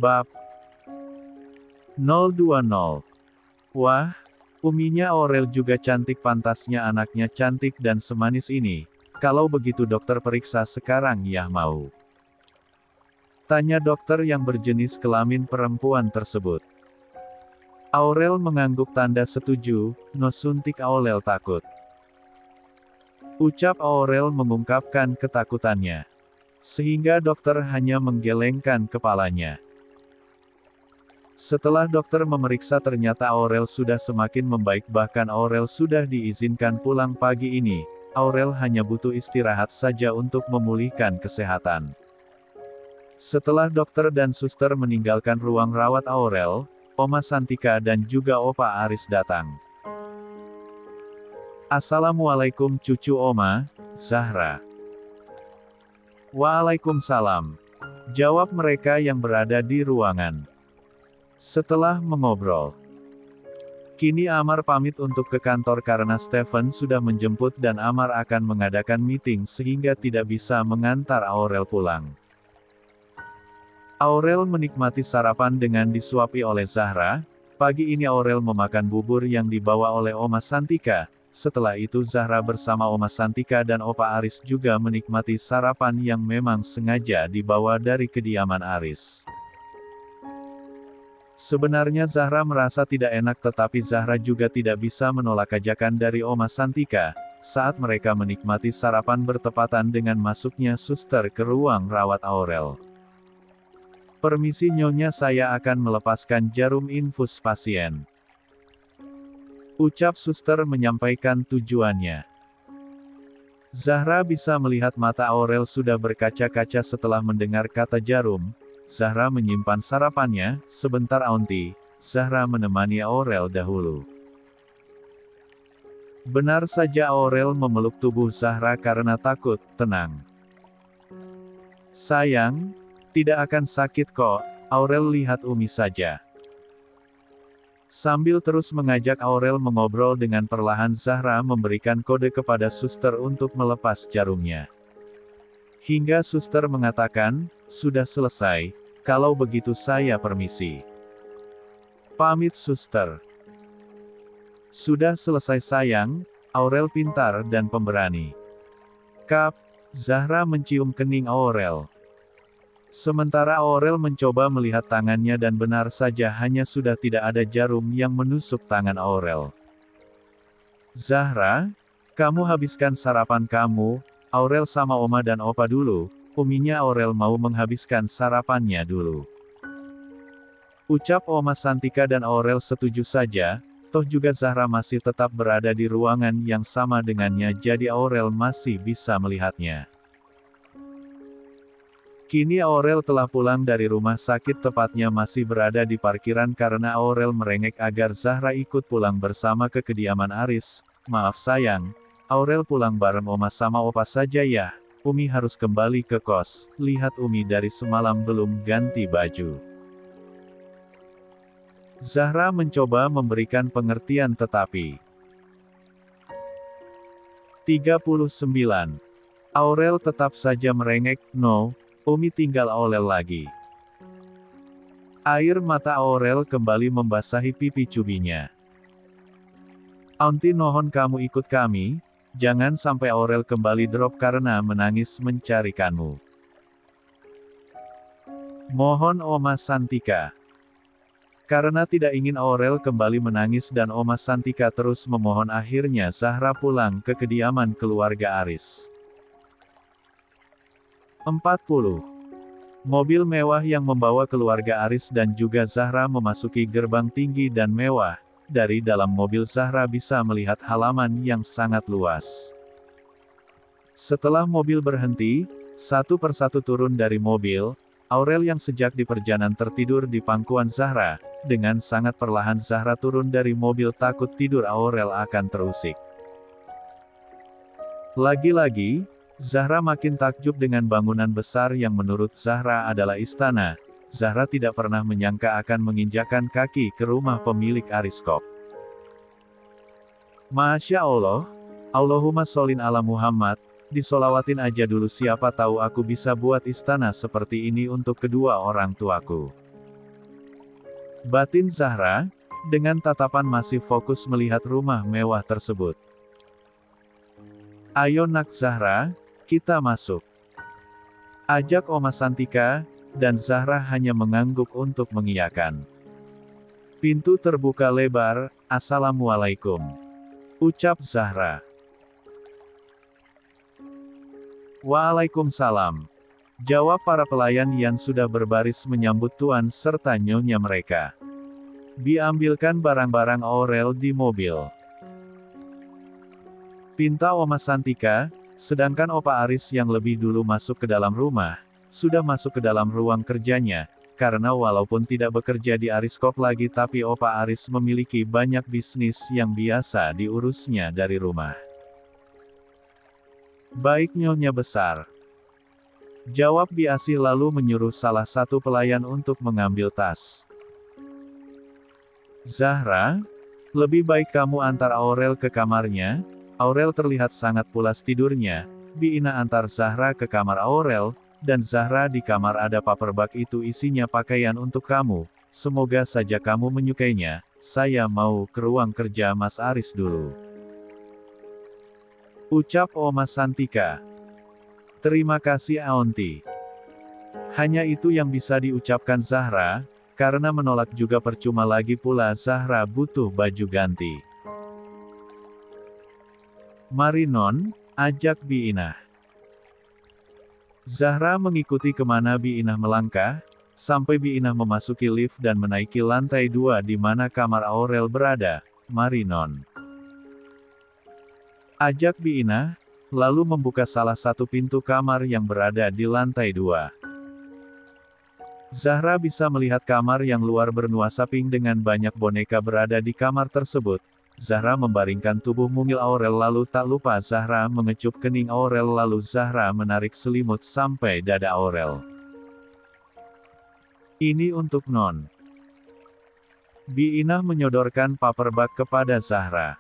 Bab 020. Wah, uminya Aurel juga cantik, pantasnya anaknya cantik dan semanis ini. Kalau begitu dokter periksa sekarang ya mau? Tanya dokter yang berjenis kelamin perempuan tersebut. Aurel mengangguk tanda setuju, no suntik Aurel takut. Ucap Aurel mengungkapkan ketakutannya. Sehingga dokter hanya menggelengkan kepalanya. Setelah dokter memeriksa ternyata Aurel sudah semakin membaik, bahkan Aurel sudah diizinkan pulang pagi ini. Aurel hanya butuh istirahat saja untuk memulihkan kesehatan. Setelah dokter dan suster meninggalkan ruang rawat Aurel, Oma Santika dan juga Opa Aris datang. Assalamualaikum cucu Oma, Zahra. Waalaikumsalam. Jawab mereka yang berada di ruangan. Setelah mengobrol. Kini Amar pamit untuk ke kantor karena Stephen sudah menjemput dan Amar akan mengadakan meeting sehingga tidak bisa mengantar Aurel pulang. Aurel menikmati sarapan dengan disuapi oleh Zahra. Pagi ini Aurel memakan bubur yang dibawa oleh Oma Santika. Setelah itu Zahra bersama Oma Santika dan Opa Aris juga menikmati sarapan yang memang sengaja dibawa dari kediaman Aris. Sebenarnya Zahra merasa tidak enak, tetapi Zahra juga tidak bisa menolak ajakan dari Oma Santika. Saat mereka menikmati sarapan bertepatan dengan masuknya suster ke ruang rawat Aurel. Permisi Nyonya, saya akan melepaskan jarum infus pasien. Ucap suster menyampaikan tujuannya. Zahra bisa melihat mata Aurel sudah berkaca-kaca setelah mendengar kata jarum. Zahra menyimpan sarapannya. Sebentar Aunty, Zahra menemani Aurel dahulu. Benar saja Aurel memeluk tubuh Zahra karena takut. Tenang. Sayang, tidak akan sakit kok. Aurel lihat Umi saja. Sambil terus mengajak Aurel mengobrol dengan perlahan, Zahra memberikan kode kepada suster untuk melepas jarumnya. Hingga suster mengatakan, sudah selesai, kalau begitu saya permisi. Pamit suster. Sudah selesai sayang, Aurel pintar dan pemberani. Kap, Zahra mencium kening Aurel. Sementara Aurel mencoba melihat tangannya dan benar saja hanya sudah tidak ada jarum yang menusuk tangan Aurel. Zahra, kamu habiskan sarapan kamu. Aurel sama Oma dan Opa dulu. Uminya Aurel mau menghabiskan sarapannya dulu. Ucap Oma Santika dan Aurel setuju saja, toh juga Zahra masih tetap berada di ruangan yang sama dengannya, jadi Aurel masih bisa melihatnya. Kini Aurel telah pulang dari rumah sakit, tepatnya masih berada di parkiran karena Aurel merengek agar Zahra ikut pulang bersama ke kediaman Aris. Maaf sayang, Aurel pulang bareng Oma sama Opa saja ya. Umi harus kembali ke kos. Lihat Umi dari semalam belum ganti baju. Zahra mencoba memberikan pengertian tetapi 39. Aurel tetap saja merengek. No, Umi tinggal Aurel lagi. Air mata Aurel kembali membasahi pipi cubinya. Aunty mohon kamu ikut kami, jangan sampai Aurel kembali drop karena menangis mencarikanmu. Mohon Oma Santika. Karena tidak ingin Aurel kembali menangis dan Oma Santika terus memohon, akhirnya Zahra pulang ke kediaman keluarga Aris. 40. Mobil mewah yang membawa keluarga Aris dan juga Zahra memasuki gerbang tinggi dan mewah. Dari dalam mobil Zahra bisa melihat halaman yang sangat luas. Setelah mobil berhenti, satu persatu turun dari mobil. Aurel yang sejak di perjalanan tertidur di pangkuan Zahra. Dengan sangat perlahan Zahra turun dari mobil, takut tidur Aurel akan terusik. Lagi-lagi, Zahra makin takjub dengan bangunan besar yang menurut Zahra adalah istana. Zahra tidak pernah menyangka akan menginjakkan kaki ke rumah pemilik Ariskop. Masya Allah, Allahumma sholin ala Muhammad, disolawatin aja dulu, siapa tahu aku bisa buat istana seperti ini untuk kedua orang tuaku. batin Zahra, dengan tatapan masih fokus melihat rumah mewah tersebut. "Ayo nak Zahra, kita masuk," ajak Oma Santika, dan Zahra hanya mengangguk untuk mengiyakan. Pintu terbuka lebar. "Assalamualaikum," ucap Zahra. "Waalaikumsalam," jawab para pelayan yang sudah berbaris menyambut tuan serta nyonya mereka. Diambilkan barang-barang Aurel di mobil. Pinta Oma Santika, sedangkan Opa Aris yang lebih dulu masuk ke dalam rumah, sudah masuk ke dalam ruang kerjanya, karena walaupun tidak bekerja di Ariskop lagi tapi Opa Aris memiliki banyak bisnis yang biasa diurusnya dari rumah. "Baik Nyonya Besar," jawab Biasi lalu menyuruh salah satu pelayan untuk mengambil tas. "Zahra, lebih baik kamu antar Aurel ke kamarnya." Aurel terlihat sangat pulas tidurnya. Bi Ina antar Zahra ke kamar Aurel, dan Zahra di kamar ada paperbag itu isinya pakaian untuk kamu. Semoga saja kamu menyukainya. Saya mau ke ruang kerja Mas Aris dulu, ucap Oma Santika. "Terima kasih Aunty." Hanya itu yang bisa diucapkan Zahra, karena menolak juga percuma lagi pula Zahra butuh baju ganti. "Mari Non," ajak Bi Inah. Zahra mengikuti kemana Bi Inah melangkah, sampai Bi Inah memasuki lift dan menaiki lantai 2 di mana kamar Aurel berada. "Mari Non," ajak Bi Inah, lalu membuka salah satu pintu kamar yang berada di lantai 2. Zahra bisa melihat kamar yang luar bernuansa pink dengan banyak boneka berada di kamar tersebut. Zahra membaringkan tubuh mungil Aurel lalu tak lupa Zahra mengecup kening Aurel lalu Zahra menarik selimut sampai dada Aurel. "Ini untuk Non." Bi Inah menyodorkan paperbag kepada Zahra.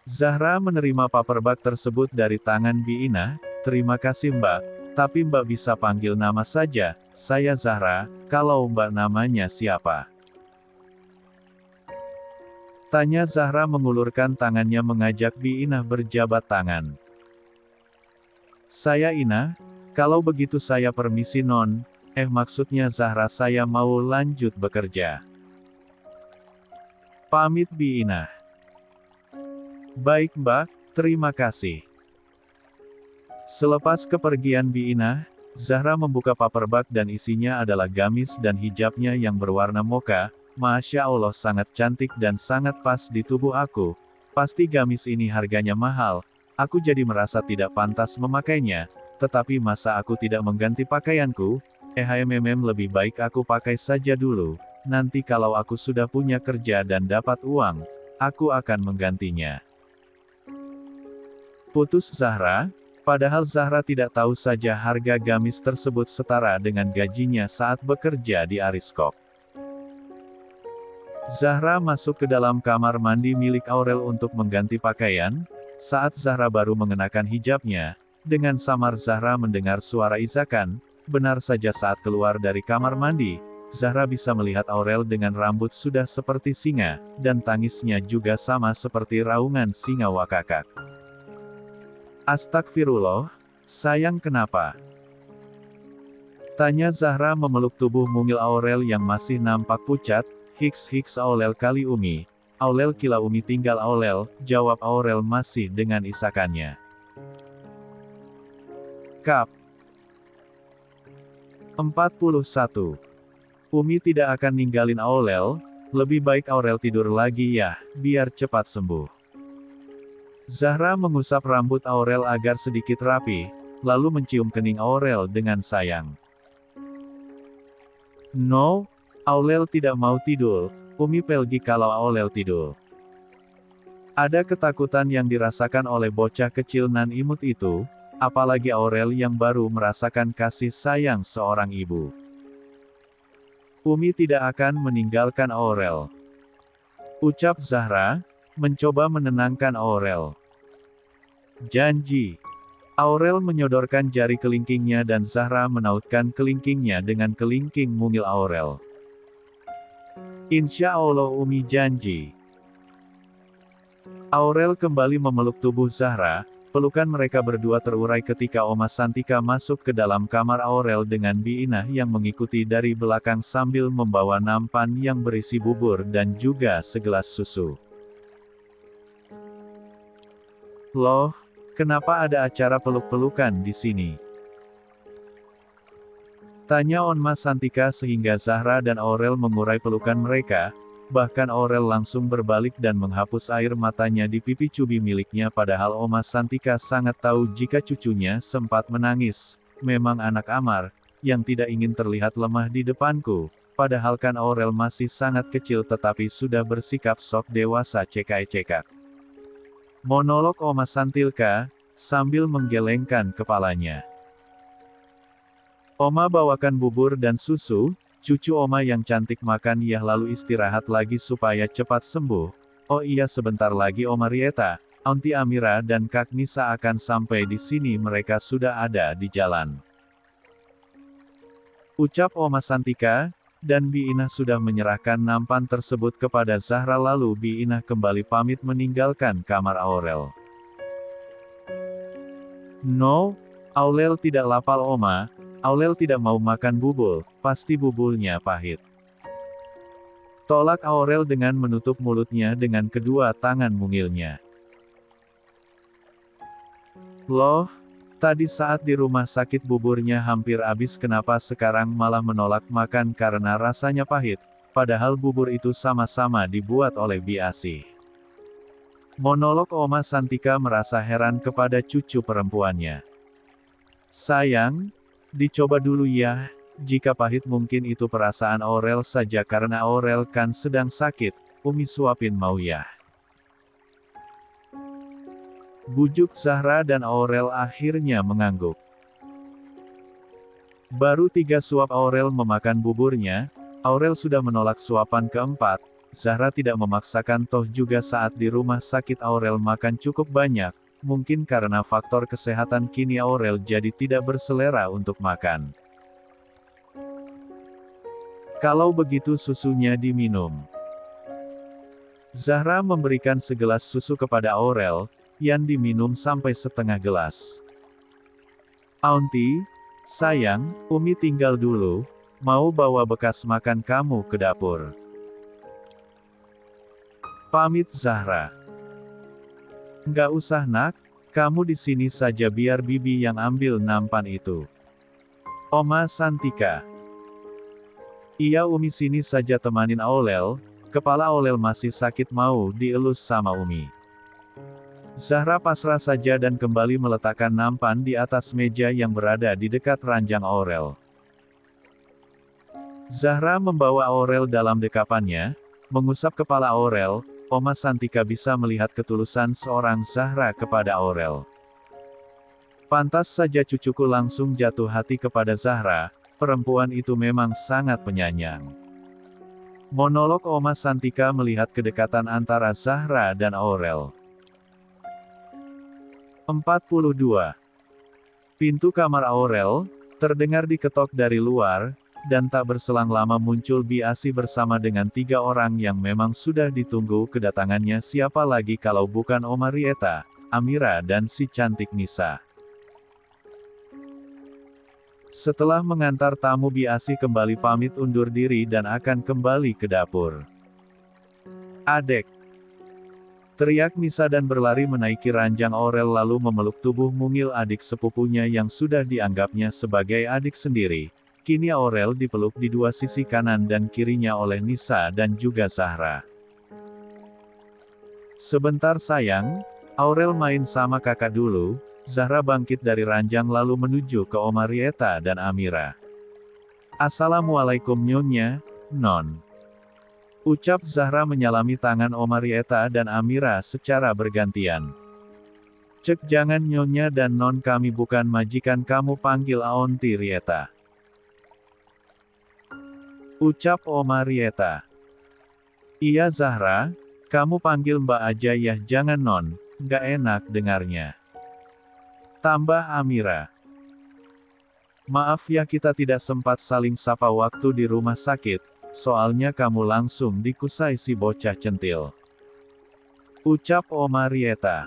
Zahra menerima paperbag tersebut dari tangan Bi Inah. "Terima kasih Mbak, tapi Mbak bisa panggil nama saja, saya Zahra, kalau Mbak namanya siapa?" tanya Zahra mengulurkan tangannya mengajak Bi Inah berjabat tangan. "Saya Inah, kalau begitu saya permisi Non." Maksudnya Zahra saya mau lanjut bekerja." Pamit Bi Inah. "Baik Mbak, terima kasih." Selepas kepergian Bi Inah, Zahra membuka paperbag dan isinya adalah gamis dan hijabnya yang berwarna mocha. "Masya Allah sangat cantik dan sangat pas di tubuh aku. Pasti gamis ini harganya mahal. Aku jadi merasa tidak pantas memakainya. Tetapi masa aku tidak mengganti pakaianku? Lebih baik aku pakai saja dulu. Nanti kalau aku sudah punya kerja dan dapat uang, aku akan menggantinya." Putus Zahra. Padahal Zahra tidak tahu saja harga gamis tersebut setara dengan gajinya saat bekerja di Ariskop. Zahra masuk ke dalam kamar mandi milik Aurel untuk mengganti pakaian. Saat Zahra baru mengenakan hijabnya, dengan samar Zahra mendengar suara isakan. Benar saja saat keluar dari kamar mandi, Zahra bisa melihat Aurel dengan rambut sudah seperti singa, dan tangisnya juga sama seperti raungan singa wakakak. "Astagfirullah, sayang kenapa?" tanya Zahra memeluk tubuh mungil Aurel yang masih nampak pucat. "Hiks Aurel kali Umi. Aurel kila Umi tinggal Aurel," jawab Aurel masih dengan isakannya. Kap 41. "Umi tidak akan ninggalin Aurel, lebih baik Aurel tidur lagi ya, biar cepat sembuh." Zahra mengusap rambut Aurel agar sedikit rapi, lalu mencium kening Aurel dengan sayang. "No, Aurel tidak mau tidur, Umi pergi kalau Aurel tidur." Ada ketakutan yang dirasakan oleh bocah kecil nan imut itu, apalagi Aurel yang baru merasakan kasih sayang seorang ibu. "Umi tidak akan meninggalkan Aurel," ucap Zahra, mencoba menenangkan Aurel. "Janji." Aurel menyodorkan jari kelingkingnya dan Zahra menautkan kelingkingnya dengan kelingking mungil Aurel. Insya Allah Umi janji. Aurel kembali memeluk tubuh Zahra, pelukan mereka berdua terurai ketika Oma Santika masuk ke dalam kamar Aurel dengan Bi Inah yang mengikuti dari belakang sambil membawa nampan yang berisi bubur dan juga segelas susu. Loh, kenapa ada acara peluk-pelukan di sini? Tanya Oma Santika sehingga Zahra dan Aurel mengurai pelukan mereka. Bahkan Aurel langsung berbalik dan menghapus air matanya di pipi cubi miliknya padahal Oma Santika sangat tahu jika cucunya sempat menangis. Memang anak Amar, yang tidak ingin terlihat lemah di depanku, padahal kan Aurel masih sangat kecil tetapi sudah bersikap sok dewasa cekak-cekak. Monolog Oma Santilka, sambil menggelengkan kepalanya. Oma bawakan bubur dan susu. Cucu Oma yang cantik makan ya lalu istirahat lagi supaya cepat sembuh. Oh iya sebentar lagi Oma Rieta, Aunty Amira dan Kak Nisa akan sampai di sini mereka sudah ada di jalan. Ucap Oma Santika, dan Bi Inah sudah menyerahkan nampan tersebut kepada Zahra lalu Bi Inah kembali pamit meninggalkan kamar Aurel. No, Aurel tidak lapar Oma. Aurel tidak mau makan bubul, pasti bubulnya pahit. Tolak Aurel dengan menutup mulutnya dengan kedua tangan mungilnya. Loh, tadi saat di rumah sakit buburnya hampir habis kenapa sekarang malah menolak makan karena rasanya pahit, padahal bubur itu sama-sama dibuat oleh Bi Asih. Monolog Oma Santika merasa heran kepada cucu perempuannya. Sayang, dicoba dulu ya, jika pahit mungkin itu perasaan Aurel saja karena Aurel kan sedang sakit, Umi suapin mau ya. Bujuk Zahra dan Aurel akhirnya mengangguk. Baru 3 suap Aurel memakan buburnya, Aurel sudah menolak suapan keempat, Zahra tidak memaksakan toh juga saat di rumah sakit Aurel makan cukup banyak. Mungkin karena faktor kesehatan kini Aurel jadi tidak berselera untuk makan. Kalau begitu susunya diminum. Zahra memberikan segelas susu kepada Aurel, yang diminum sampai setengah gelas. Aunty, sayang, Umi tinggal dulu, mau bawa bekas makan kamu ke dapur. Pamit Zahra. Nggak usah nak, kamu di sini saja biar bibi yang ambil nampan itu. Oma Santika. Iya Umi sini saja temanin Aurel, kepala Aurel masih sakit mau dielus sama Umi. Zahra pasrah saja dan kembali meletakkan nampan di atas meja yang berada di dekat ranjang Aurel. Zahra membawa Aurel dalam dekapannya, mengusap kepala Aurel. Oma Santika bisa melihat ketulusan seorang Zahra kepada Aurel. Pantas saja cucuku langsung jatuh hati kepada Zahra, perempuan itu memang sangat penyayang. Monolog Oma Santika melihat kedekatan antara Zahra dan Aurel. 42. Pintu kamar Aurel, terdengar diketok dari luar, dan tak berselang lama muncul Bi Asih bersama dengan 3 orang yang memang sudah ditunggu kedatangannya siapa lagi kalau bukan Oma Rieta, Amira dan si cantik Nisa. Setelah mengantar tamu Bi Asih kembali pamit undur diri dan akan kembali ke dapur. Adek! Teriak Nisa dan berlari menaiki ranjang Aurel lalu memeluk tubuh mungil adik sepupunya yang sudah dianggapnya sebagai adik sendiri. Kini Aurel dipeluk di dua sisi kanan dan kirinya oleh Nisa dan juga Zahra. Sebentar sayang, Aurel main sama kakak dulu. Zahra bangkit dari ranjang lalu menuju ke Oma Rieta dan Amira. Assalamualaikum Nyonya, Non. Ucap Zahra menyalami tangan Oma Rieta dan Amira secara bergantian. Cek jangan Nyonya dan Non kami bukan majikan kamu panggil Aunty Rieta. Ucap Oma Rieta. Iya Zahra, kamu panggil Mbak aja ya jangan Non, nggak enak dengarnya. Tambah Amira. Maaf ya kita tidak sempat saling sapa waktu di rumah sakit, soalnya kamu langsung dikusai si bocah centil. Ucap Oma Rieta.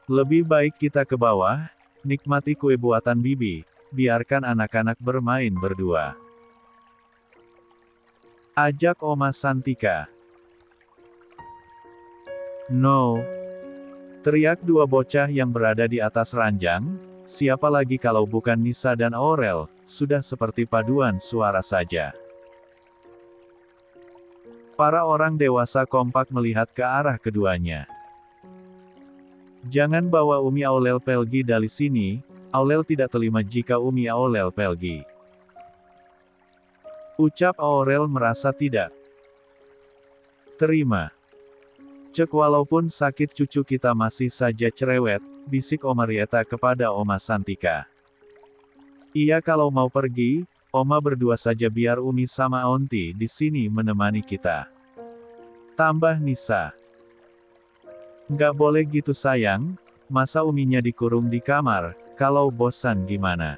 Lebih baik kita ke bawah, nikmati kue buatan Bibi, biarkan anak-anak bermain berdua. Ajak Oma Santika. No. Teriak dua bocah yang berada di atas ranjang, siapa lagi kalau bukan Nisa dan Aurel, sudah seperti paduan suara saja. Para orang dewasa kompak melihat ke arah keduanya. Jangan bawa Umi Aurel pergi dari sini, Aurel tidak terima jika Umi Aurel pergi. Ucap Aurel merasa tidak terima. Cek walaupun sakit cucu kita masih saja cerewet, bisik Oma Rieta kepada Oma Santika. Iya kalau mau pergi, Oma berdua saja biar Umi sama Onti di sini menemani kita. Tambah Nisa. Nggak boleh gitu sayang, masa Uminya dikurung di kamar, kalau bosan gimana?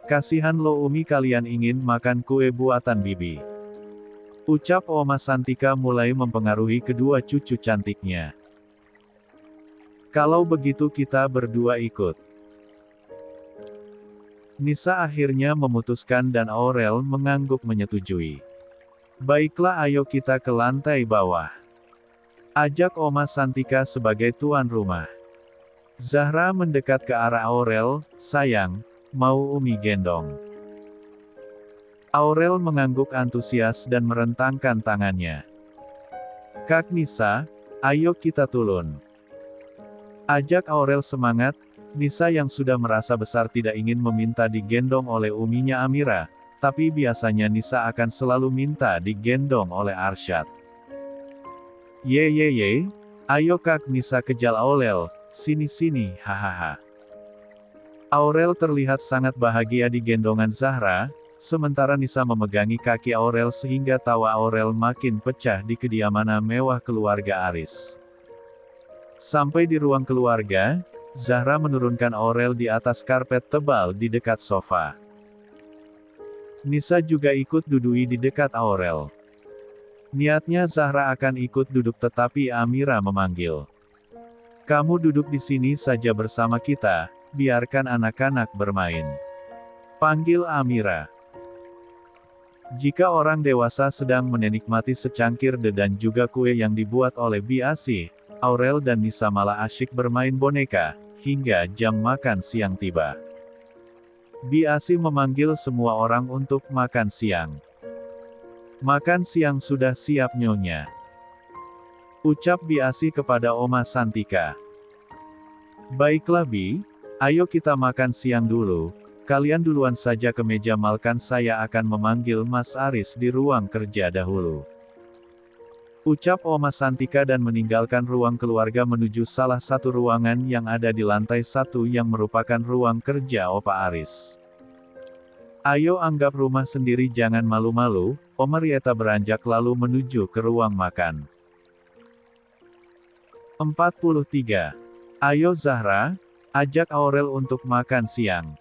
Kasihan lo Umi kalian ingin makan kue buatan Bibi. Ucap Oma Santika mulai mempengaruhi kedua cucu cantiknya. Kalau begitu kita berdua ikut. Nisa akhirnya memutuskan dan Aurel mengangguk menyetujui. Baiklah ayo kita ke lantai bawah. Ajak Oma Santika sebagai tuan rumah. Zahra mendekat ke arah Aurel, sayang, mau Umi gendong. Aurel mengangguk antusias dan merentangkan tangannya. Kak Nisa, ayo kita turun. Ajak Aurel semangat. Nisa yang sudah merasa besar tidak ingin meminta digendong oleh uminya Amira, tapi biasanya Nisa akan selalu minta digendong oleh Arsyad. Ye, ayo Kak Nisa kejar Aurel, sini, hahaha. Aurel terlihat sangat bahagia di gendongan Zahra, sementara Nisa memegangi kaki Aurel sehingga tawa Aurel makin pecah di kediaman mewah keluarga Aris. Sampai di ruang keluarga, Zahra menurunkan Aurel di atas karpet tebal di dekat sofa. Nisa juga ikut duduk di dekat Aurel. Niatnya Zahra akan ikut duduk tetapi Amira memanggil. Kamu duduk di sini saja bersama kita, biarkan anak-anak bermain. Panggil Amira. Jika orang dewasa sedang menikmati secangkir teh dan juga kue yang dibuat oleh Biasi, Aurel dan Nisa malah asyik bermain boneka, hingga jam makan siang tiba. Biasi memanggil semua orang untuk makan siang. Makan siang sudah siap nyonya. Ucap Biasi kepada Oma Santika. Baiklah Bi, ayo kita makan siang dulu, kalian duluan saja ke meja makan saya akan memanggil Mas Aris di ruang kerja dahulu. Ucap Oma Santika dan meninggalkan ruang keluarga menuju salah satu ruangan yang ada di lantai 1 yang merupakan ruang kerja Opa Aris. Ayo anggap rumah sendiri jangan malu-malu, Oma Rieta beranjak lalu menuju ke ruang makan. 43. Ayo Zahra, ajak Aurel untuk makan siang.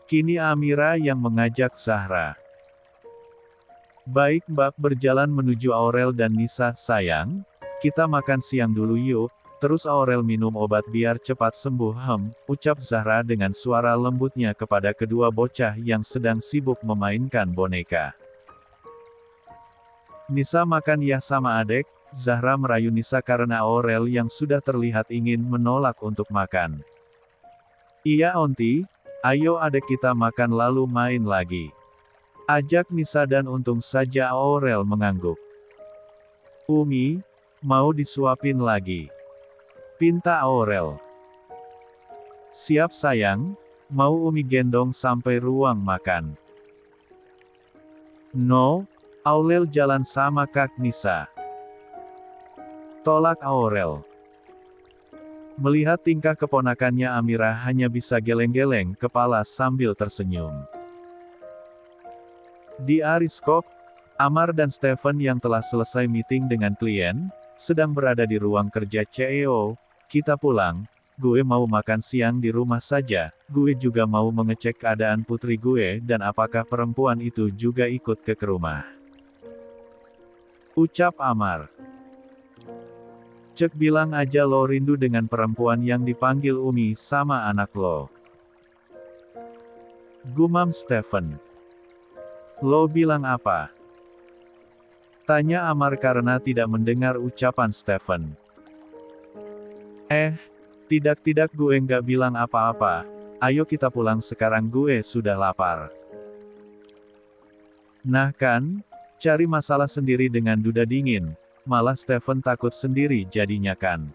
Kini Amira yang mengajak Zahra. Baik Mbak berjalan menuju Aurel dan Nisa sayang, kita makan siang dulu yuk, terus Aurel minum obat biar cepat sembuh ucap Zahra dengan suara lembutnya kepada kedua bocah yang sedang sibuk memainkan boneka. Nisa makan ya sama adek, Zahra merayu Nisa karena Aurel yang sudah terlihat ingin menolak untuk makan. Iya Onti, ayo adek kita makan lalu main lagi. Ajak Nisa dan untung saja Aurel mengangguk. Umi, mau disuapin lagi? Pinta Aurel. Siap sayang, mau Umi gendong sampai ruang makan. No, Aurel jalan sama Kak Nisa. Tolak Aurel. Melihat tingkah keponakannya Amira hanya bisa geleng-geleng kepala sambil tersenyum. Di Ariskop, Amar dan Stephen yang telah selesai meeting dengan klien, sedang berada di ruang kerja CEO, kita pulang, gue mau makan siang di rumah saja, gue juga mau mengecek keadaan putri gue dan apakah perempuan itu juga ikut ke rumah. Ucap Amar. Cek bilang aja lo rindu dengan perempuan yang dipanggil Umi sama anak lo. Gumam Stephen. Lo bilang apa? Tanya Amar karena tidak mendengar ucapan Stephen. Tidak gue nggak bilang apa-apa. Ayo kita pulang sekarang, gue sudah lapar. Nah kan, cari masalah sendiri dengan duda dingin. Malah Stephen takut sendiri jadinya kan.